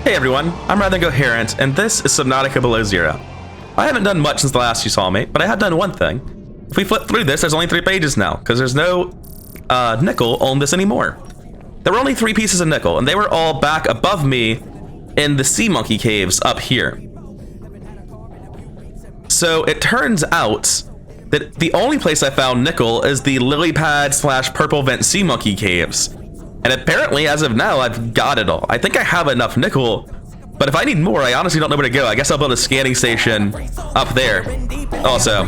Hey everyone, I'm Rather Coherent, and this is Subnautica Below Zero. I haven't done much since the last you saw me, but I have done one thing. If we flip through this, there's only 3 pages now, because there's no nickel on this anymore. There were only 3 pieces of nickel, and they were all back above me in the sea monkey caves up here. So it turns out that the only place I found nickel is the lily pad / purple vent sea monkey caves. And apparently, as of now, I've got it all. I think I have enough nickel, but if I need more, I honestly don't know where to go. I guess I'll build a scanning station up there. Also,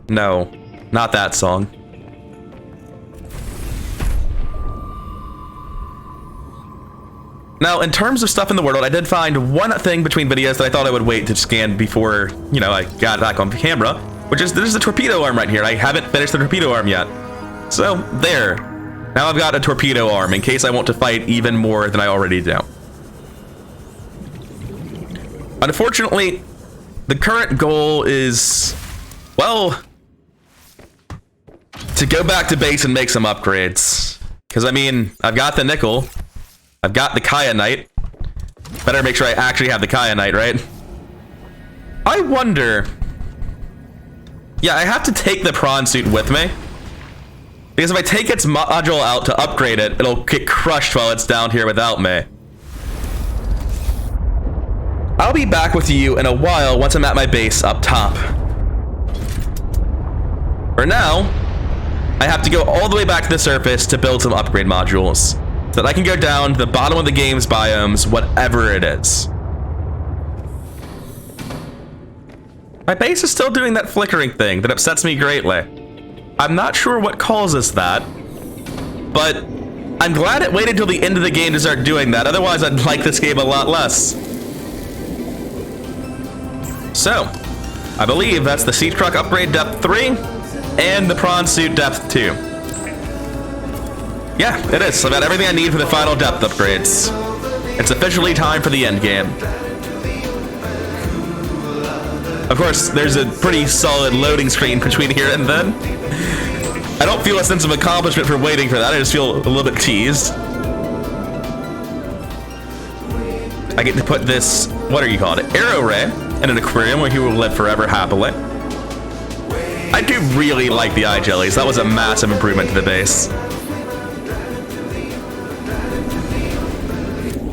no, not that song. Now, in terms of stuff in the world, I did find one thing between videos that I thought I would wait to scan before, you know, I got back on camera, which is there's a torpedo arm right here. I haven't finished the torpedo arm yet. So, there. Now I've got a torpedo arm in case I want to fight even more than I already do. Unfortunately, the current goal is, well, to go back to base and make some upgrades. Because, I mean, I've got the nickel. I've got the kyanite. Better make sure I actually have the kyanite, right? I wonder... Yeah, I have to take the prawn suit with me. Because if I take its module out to upgrade it, it'll get crushed while it's down here without me. I'll be back with you in a while once I'm at my base up top. For now, I have to go all the way back to the surface to build some upgrade modules, so that I can go down to the bottom of the game's biomes, whatever it is. My base is still doing that flickering thing that upsets me greatly. I'm not sure what causes that, but I'm glad it waited till the end of the game to start doing that. Otherwise, I'd like this game a lot less. So, I believe that's the sea truck upgrade depth 3 and the prawn suit depth 2. Yeah, it is. I've got everything I need for the final depth upgrades. It's officially time for the end game. Of course, there's a pretty solid loading screen between here and then. I don't feel a sense of accomplishment for waiting for that. I just feel a little bit teased. I get to put this, what are you calling it? Arrow ray in an aquarium where he will live forever happily. I do really like the eye jellies. That was a massive improvement to the base.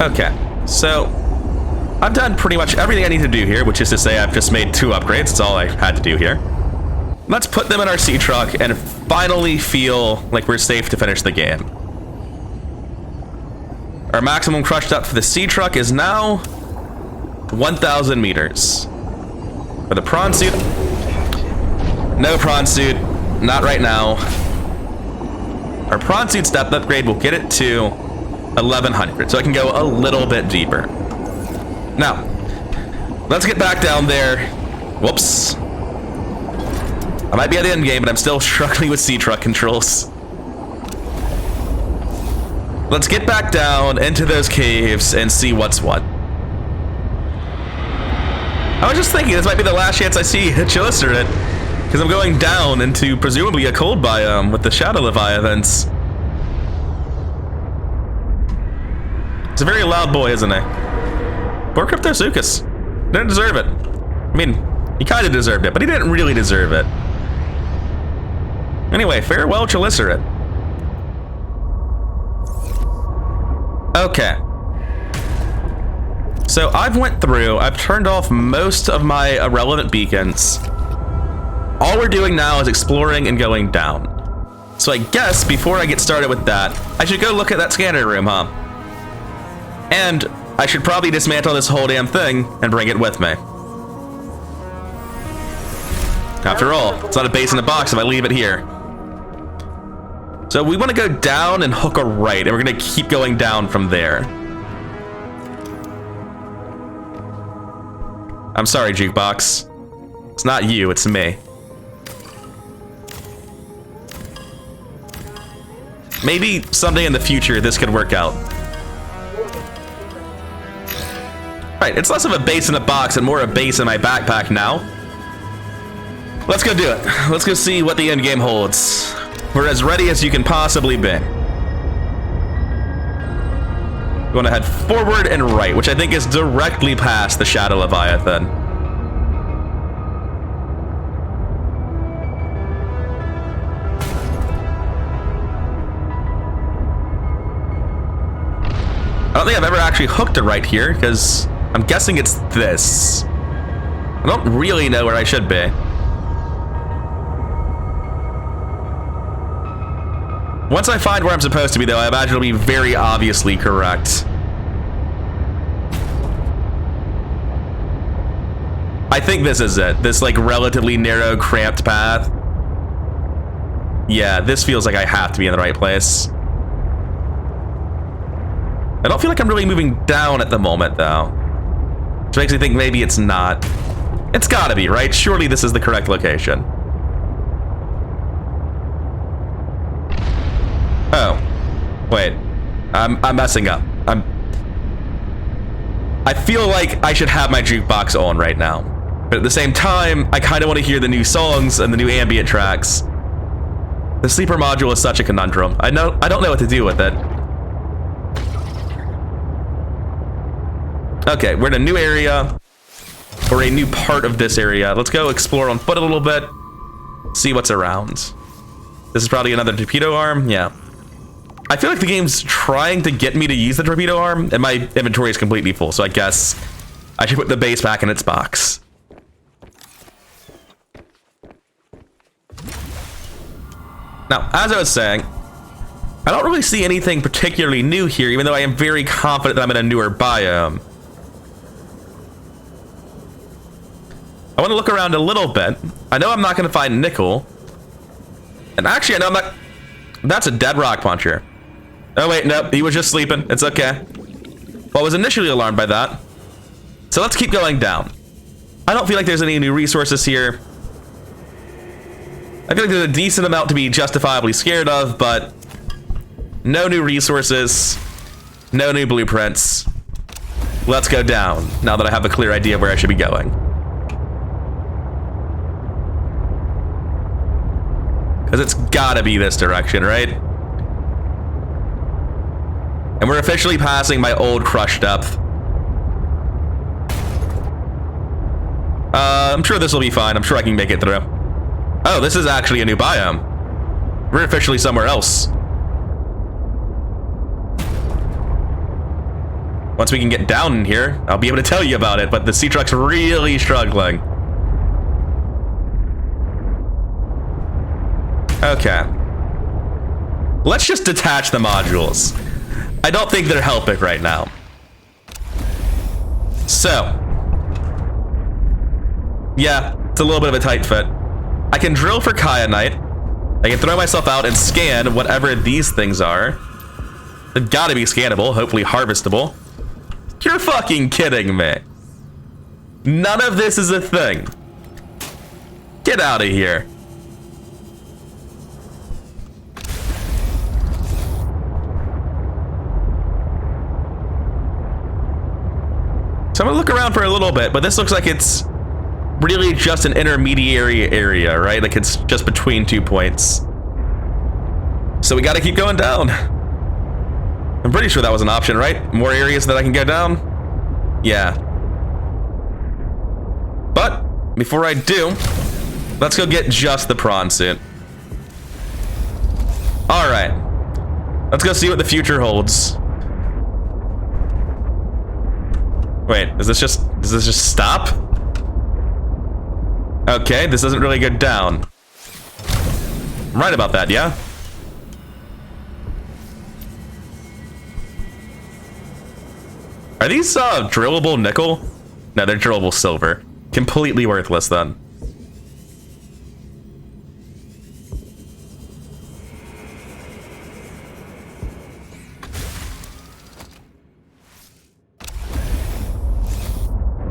Okay, so I've done pretty much everything I need to do here, which is to say I've just made 2 upgrades. That's all I had to do here. Let's put them in our sea truck and finally feel like we're safe to finish the game. Our maximum crush depth for the sea truck is now 1,000 meters. For the prawn suit, no prawn suit, not right now. Our prawn suit's depth upgrade will get it to 1,100, so I can go a little bit deeper. Now, let's get back down there. Whoops. I might be at the end game, but I'm still struggling with sea truck controls. Let's get back down into those caves and see what's what. I was just thinking this might be the last chance I see Chilicerate, because I'm going down into presumably a cold biome with the Shadow Leviathans. He's a very loud boy, isn't he? Poor Cryptosuchus. Didn't deserve it. I mean, he kind of deserved it, but he didn't really deserve it. Anyway, farewell, Chilicerate. Okay. So I've went through, I've turned off most of my irrelevant beacons. All we're doing now is exploring and going down. So I guess before I get started with that, I should go look at that scanner room, huh? And I should probably dismantle this whole damn thing and bring it with me. After all, it's not a base in a box if I leave it here. So we want to go down and hook a right, and we're going to keep going down from there. I'm sorry, Jukebox. It's not you, it's me. Maybe someday in the future this could work out. Right, it's less of a base in a box and more a base in my backpack now. Let's go do it. Let's go see what the end game holds. We're as ready as you can possibly be. We want to head forward and right, which I think is directly past the Shadow Leviathan. I don't think I've ever actually hooked a right here, because I'm guessing it's this. I don't really know where I should be. Once I find where I'm supposed to be, though, I imagine it'll be very obviously correct. I think this is it. This, like, relatively narrow, cramped path. Yeah, this feels like I have to be in the right place. I don't feel like I'm really moving down at the moment, though. Which makes me think maybe it's not. It's gotta be, right? Surely this is the correct location. Oh. Wait. I'm messing up. I feel like I should have my jukebox on right now. But at the same time, I kind of want to hear the new songs and the new ambient tracks. The sleeper module is such a conundrum. I don't know what to do with it. Okay, we're in a new area, or a new part of this area. Let's go explore on foot a little bit, see what's around. This is probably another torpedo arm, yeah. I feel like the game's trying to get me to use the torpedo arm, and my inventory is completely full, so I guess I should put the base back in its box. Now, as I was saying, I don't really see anything particularly new here, even though I am very confident that I'm in a newer biome. I want to look around a little bit. I know I'm not going to find nickel. And actually, I know I'm not... That's a dead rock puncher. Oh, wait, nope. He was just sleeping. It's okay. Well, I was initially alarmed by that. So let's keep going down. I don't feel like there's any new resources here. I feel like there's a decent amount to be justifiably scared of, but... No new resources. No new blueprints. Let's go down, now that I have a clear idea of where I should be going. Because it's gotta be this direction, right? And we're officially passing my old crush depth. I'm sure this will be fine. I'm sure I can make it through. Oh, this is actually a new biome. We're officially somewhere else. Once we can get down in here, I'll be able to tell you about it, but the sea truck's really struggling. Okay. Let's just detach the modules. I don't think they're helping right now. So. Yeah, it's a little bit of a tight fit. I can drill for kyanite. I can throw myself out and scan whatever these things are. They've got to be scannable, hopefully harvestable. You're fucking kidding me. None of this is a thing. Get out of here. So I'm gonna look around for a little bit, but this looks like it's really just an intermediary area, right? Like it's just between 2 points. So we gotta keep going down. I'm pretty sure that was an option, right? More areas that I can go down? Yeah. But before I do, let's go get just the prawn suit. All right. Let's go see what the future holds. Wait, does this just stop? Okay, this doesn't really go down. I'm right about that, yeah? Are these drillable nickel? No, they're drillable silver. Completely worthless then.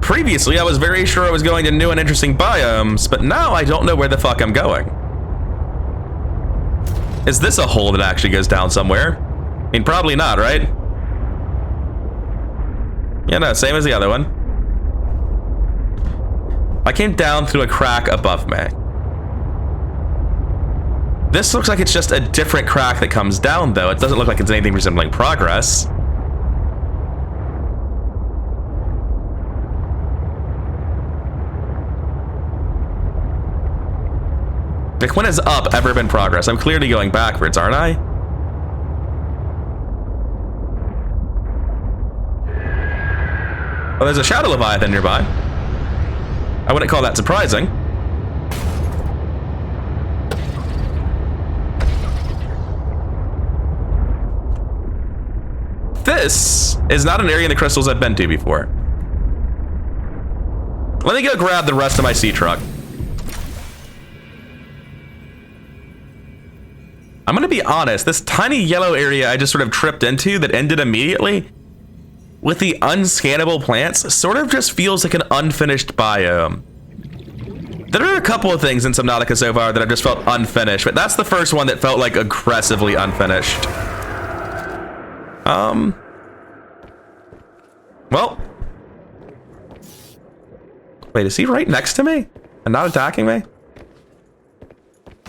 Previously, I was very sure I was going to new and interesting biomes, but now I don't know where the fuck I'm going. Is this a hole that actually goes down somewhere? I mean, probably not, right? Yeah, no, same as the other one. I came down through a crack above me. This looks like it's just a different crack that comes down, though. It doesn't look like it's anything resembling progress. Like, when has up ever been progress? I'm clearly going backwards, aren't I? Well, there's a Shadow Leviathan nearby. I wouldn't call that surprising. This is not an area in the crystals I've been to before. Let me go grab the rest of my sea truck. I'm gonna be honest, this tiny yellow area I just sort of tripped into that ended immediately with the unscannable plants sort of just feels like an unfinished biome. There are a couple of things in Subnautica so far that I've just felt unfinished, but that's the first one that felt like aggressively unfinished. Well. Wait, is he right next to me and not attacking me?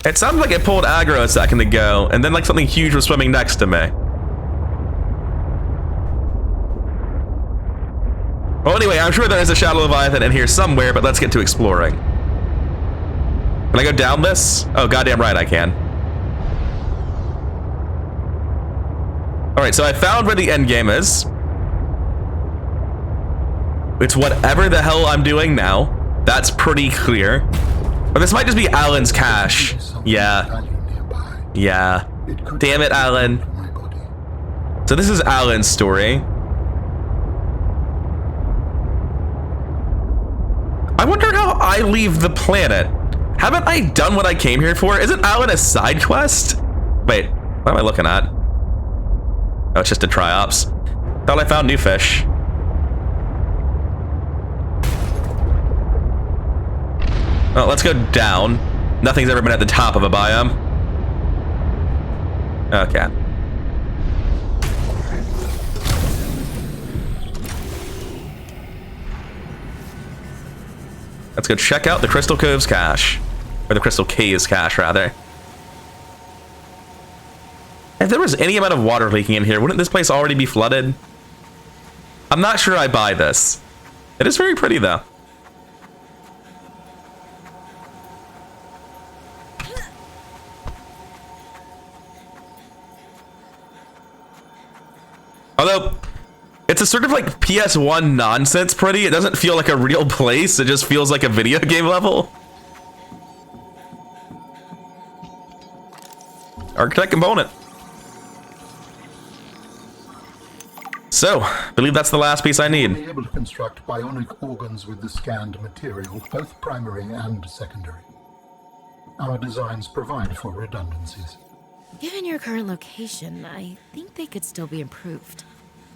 It sounded like it pulled aggro a second ago, and then like something huge was swimming next to me. Well, anyway, I'm sure there is a Shadow Leviathan in here somewhere, but let's get to exploring. Can I go down this? Oh, goddamn right I can. All right, so I found where the end game is. It's whatever the hell I'm doing now. That's pretty clear. Or this might just be Alan's cache. Yeah. Yeah. Damn it, Alan. So this is Alan's story. I wonder how I leave the planet. Haven't I done what I came here for? Isn't Alan a side quest? Wait, what am I looking at? Oh, it's just a triops. Thought I found new fish. Oh, let's go down. Nothing's ever been at the top of a biome. Okay. Let's go check out the Crystal Cove's cache. Or the Crystal Cave's cache, rather. If there was any amount of water leaking in here, wouldn't this place already be flooded? I'm not sure I buy this. It is very pretty, though. Although, it's a sort of like PS1 nonsense pretty. It doesn't feel like a real place. It just feels like a video game level. Architect component. So, I believe that's the last piece I need. We'll be able to construct bionic organs with the scanned material, both primary and secondary. Our designs provide for redundancies. Given your current location, I think they could still be improved.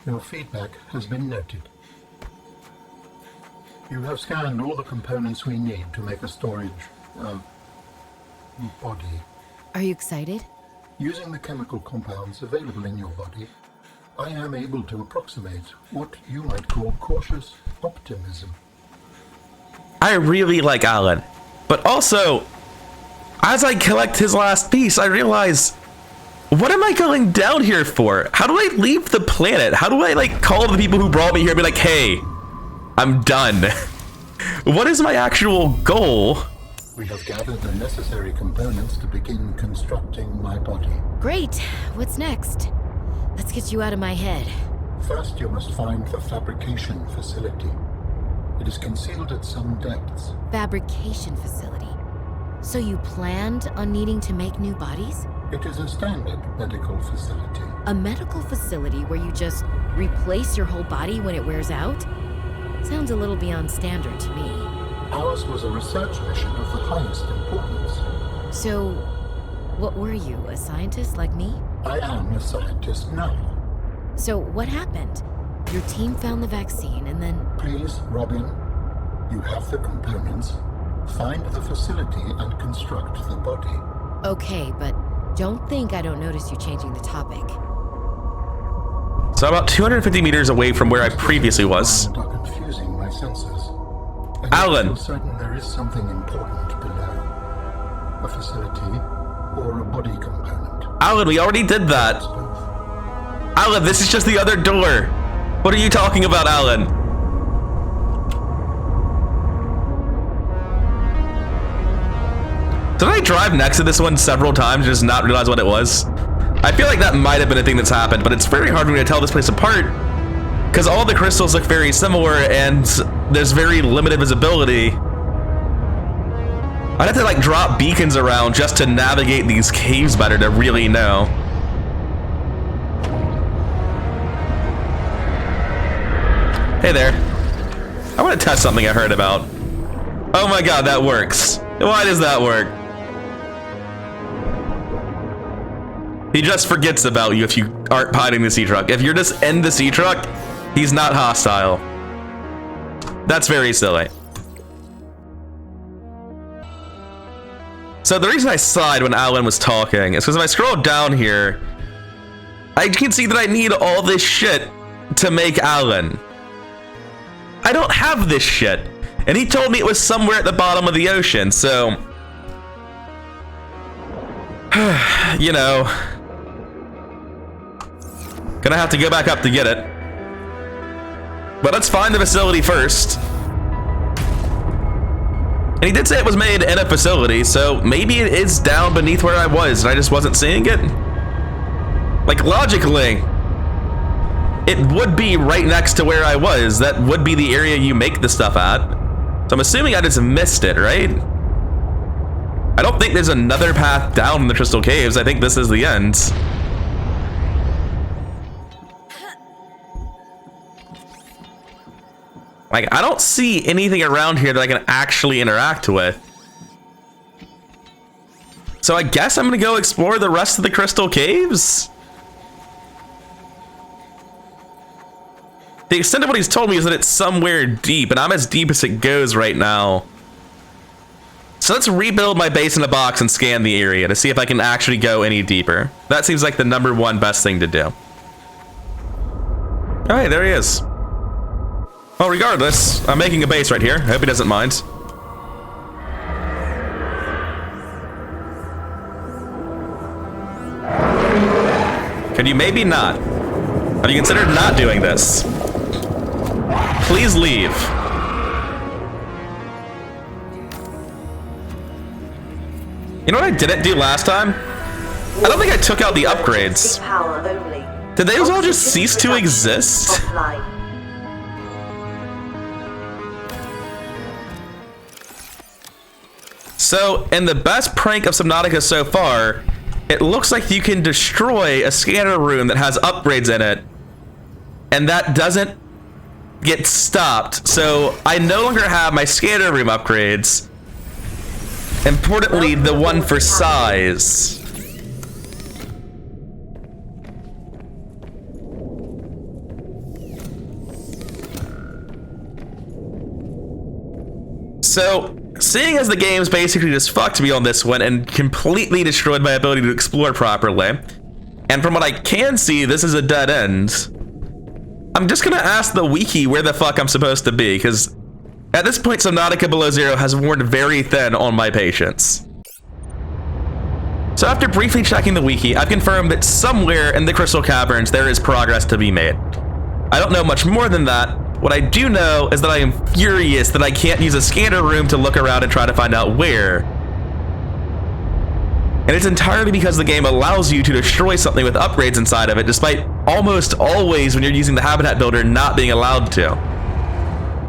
Your feedback has been noted. You have scanned all the components we need to make a storage body. Are you excited? Using the chemical compounds available in your body, I am able to approximate what you might call cautious optimism. I really like Alan, but also, as I collect his last piece, I realize, what am I going down here for? How do I leave the planet? How do I like call the people who brought me here and be like, hey, I'm done? What is my actual goal? We have gathered the necessary components to begin constructing my body. Great. What's next? Let's get you out of my head. First, you must find the fabrication facility. It is concealed at some depths. Fabrication facility. So you planned on needing to make new bodies? It is a standard medical facility. A medical facility where you just replace your whole body when it wears out? Sounds a little beyond standard to me. Ours was a research mission of the highest importance. So, what were you, a scientist like me? I am a scientist now. So, what happened? Your team found the vaccine and then... Please, Robin, you have the components. Find the facility and construct the body. Okay, but don't think I don't notice you changing the topic. So about 250 meters away from where I previously was. Are confusing my senses. Alan! I'm certain there is something important below. A facility or a body component. Alan, we already did that. Both. Alan, this is just the other door. What are you talking about, Alan? Did I drive next to this one several times and just not realize what it was? I feel like that might have been a thing that's happened, but it's very hard for me to tell this place apart because all the crystals look very similar and there's very limited visibility. I'd have to like drop beacons around just to navigate these caves better to really know. Hey there. I want to test something I heard about. Oh my god, that works. Why does that work? He just forgets about you if you aren't piloting the sea truck. If you're just in the sea truck, he's not hostile. That's very silly. So the reason I sighed when Alan was talking is because if I scroll down here, I can see that I need all this shit to make Alan. I don't have this shit. And he told me it was somewhere at the bottom of the ocean, so... you know... gonna have to go back up to get it. But let's find the facility first. And he did say it was made in a facility, so maybe it is down beneath where I was and I just wasn't seeing it. Like, logically, it would be right next to where I was. That would be the area you make the stuff at. So I'm assuming I just missed it, right? I don't think there's another path down in the Crystal Caves. I think this is the end. Like, I don't see anything around here that I can actually interact with. So I guess I'm gonna go explore the rest of the Crystal Caves? The extent of what he's told me is that it's somewhere deep, and I'm as deep as it goes right now. So let's rebuild my base in a box and scan the area to see if I can actually go any deeper. That seems like the #1 best thing to do. Oh, hey, there he is. Well, regardless, I'm making a base right here. I hope he doesn't mind. Could you maybe not? Have you considered not doing this? Please leave. You know what I didn't do last time? I don't think I took out the upgrades. Did they all just cease to exist? So, in the best prank of Subnautica so far, it looks like you can destroy a scanner room that has upgrades in it, and that doesn't get stopped. So, I no longer have my scanner room upgrades. Importantly, the one for size. So, seeing as the game's basically just fucked me on this one and completely destroyed my ability to explore properly, and from what I can see, this is a dead end, I'm just gonna ask the wiki where the fuck I'm supposed to be, because at this point, Subnautica Below Zero has worn very thin on my patience. So after briefly checking the wiki, I've confirmed that somewhere in the Crystal Caverns there is progress to be made. I don't know much more than that. What I do know is that I am furious that I can't use a scanner room to look around and try to find out where. And it's entirely because the game allows you to destroy something with upgrades inside of it, despite almost always when you're using the habitat builder not being allowed to.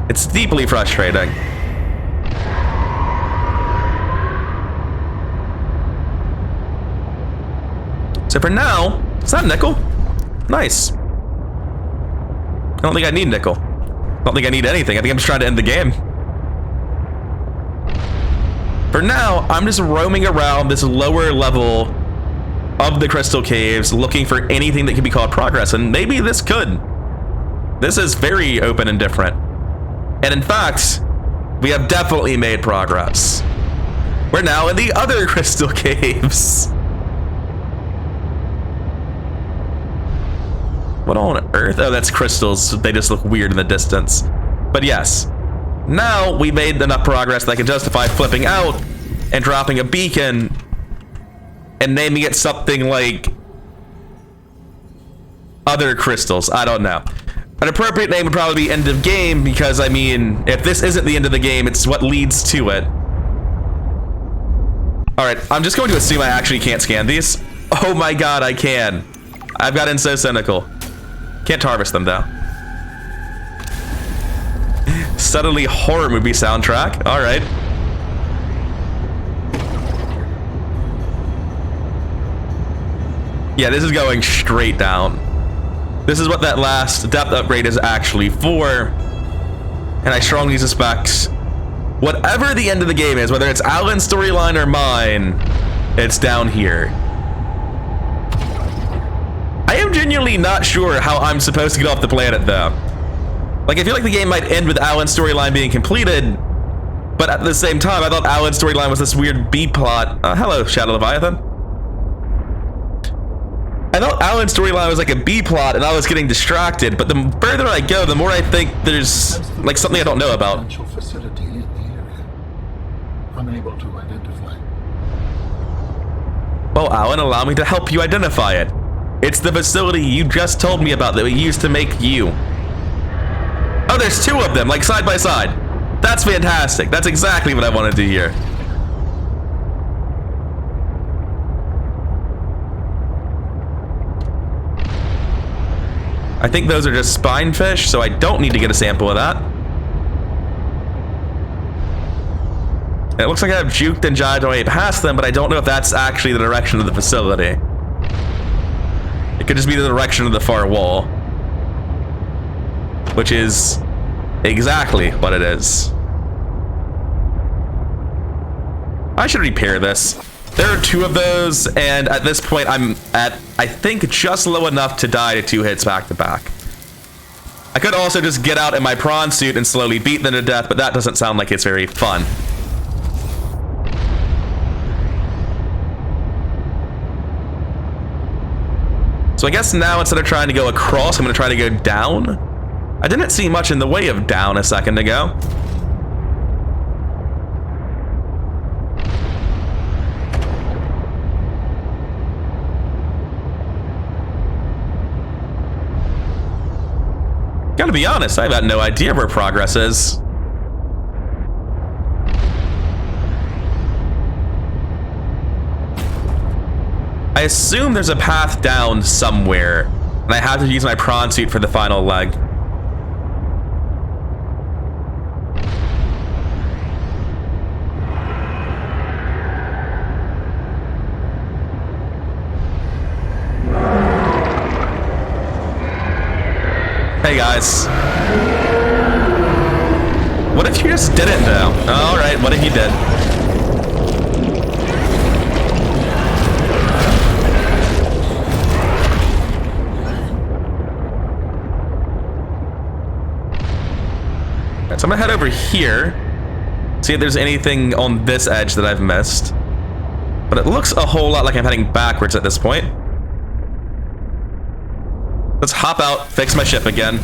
It's deeply frustrating. So for now, is that nickel? Nice. I don't think I need nickel. I don't think I need anything. I think I'm just trying to end the game. For now, I'm just roaming around this lower level of the Crystal Caves looking for anything that could be called progress, and maybe this could. This is very open and different. And in fact, we have definitely made progress. We're now in the other Crystal Caves. What on earth? Oh, that's crystals. They just look weird in the distance. But yes, now we made enough progress that I can justify flipping out and dropping a beacon and naming it something like other crystals. I don't know. An appropriate name would probably be end of game, because I mean, if this isn't the end of the game, it's what leads to it. Alright, I'm just going to assume I actually can't scan these. Oh my god, I can. I've gotten so cynical. Can't harvest them, though. Suddenly horror movie soundtrack. Alright. Yeah, this is going straight down. This is what that last depth upgrade is actually for. And I strongly suspect whatever the end of the game is, whether it's Alan's storyline or mine, it's down here. I am genuinely not sure how I'm supposed to get off the planet, though. Like, I feel like the game might end with Alan's storyline being completed, but at the same time, I thought Alan's storyline was this weird B-plot. Hello, Shadow Leviathan. I thought Alan's storyline was like a B-plot, and I was getting distracted, but the further I go, the more I think there's, like, something I don't know about. Facility in the area. Unable to identify. Well, Alan, allow me to help you identify it. It's the facility you just told me about that we used to make you. Oh, there's two of them, like side by side. That's fantastic. That's exactly what I wanted to hear. I think those are just spinefish, so I don't need to get a sample of that. It looks like I've juked and jived my way past them, but I don't know if that's actually the direction of the facility. It could just be the direction of the far wall. Which is exactly what it is. I should repair this. There are two of those, and at this point I'm at, I think, just low enough to die to 2 hits back to back. I could also just get out in my prawn suit and slowly beat them to death, but that doesn't sound like it's very fun. So I guess now instead of trying to go across, I'm going to try to go down. I didn't see much in the way of down a second ago. Gotta be honest, I've got no idea where progress is. I assume there's a path down somewhere, and I have to use my prawn suit for the final leg. Hey guys. What if you just didn't though? Alright, what if you did? Alright, so I'm gonna head over here. See if there's anything on this edge that I've missed. But it looks a whole lot like I'm heading backwards at this point. Let's hop out, fix my ship again. Do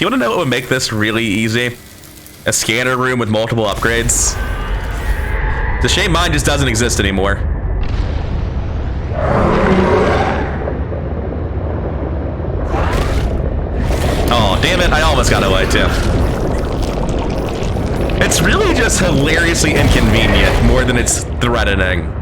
you want to know what would make this really easy? A scanner room with multiple upgrades. It's a shame mine just doesn't exist anymore. Oh, damn it, I almost got away too. It's really just hilariously inconvenient more than it's threatening.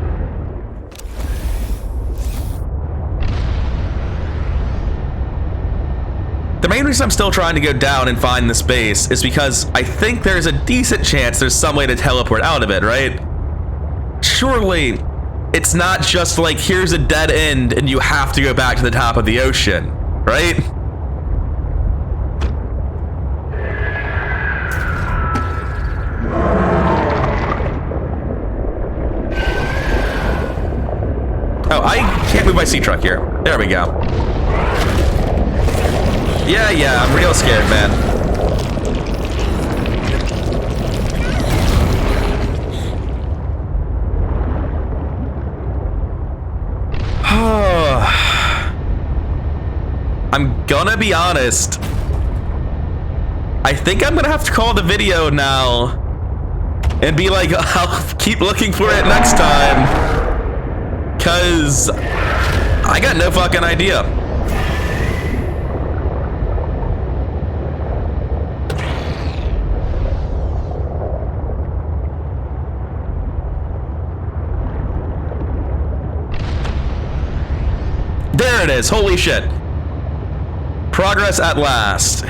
The main reason I'm still trying to go down and find the space is because I think there's a decent chance there's some way to teleport out of it, right? Surely, it's not just like, here's a dead end and you have to go back to the top of the ocean, right? Oh, I can't move my sea truck here. There we go. Yeah, I'm real scared, man. I'm gonna be honest. I think I'm gonna have to call the video now and be like, I'll keep looking for it next time. 'Cause I got no fucking idea. is. Holy shit. Progress at last.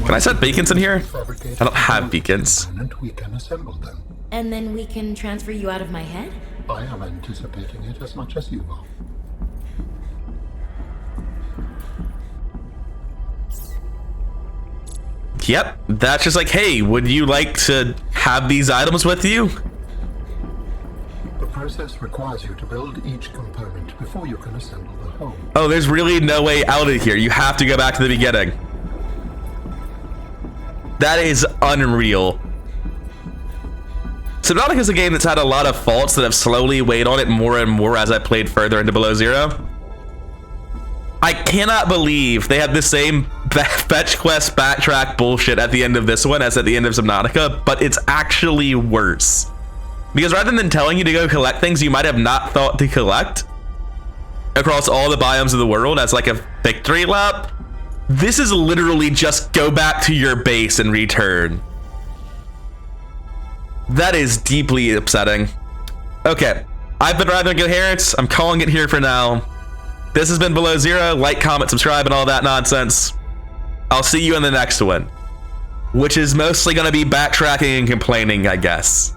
Can I set beacons in here? I don't have beacons. We can assemble them. And then we can transfer you out of my head? I am anticipating it as much as you are. Yep, that's just like, hey, would you like to have these items with you? The process requires you to build each component before you can assemble the whole. Oh, there's really no way out of here. You have to go back to the beginning. That is unreal. Subnautica is a game that's had a lot of faults that have slowly weighed on it more and more as I played further into Below Zero. I cannot believe they had the same fetch quest backtrack bullshit at the end of this one as at the end of Subnautica, but it's actually worse. Because rather than telling you to go collect things you might have not thought to collect across all the biomes of the world as like a victory lap, this is literally just go back to your base and return. That is deeply upsetting. Okay, I've been Rather Good Harrods. I'm calling it here for now. This has been Below Zero. Like, comment, subscribe, and all that nonsense. I'll see you in the next one, which is mostly going to be backtracking and complaining, I guess.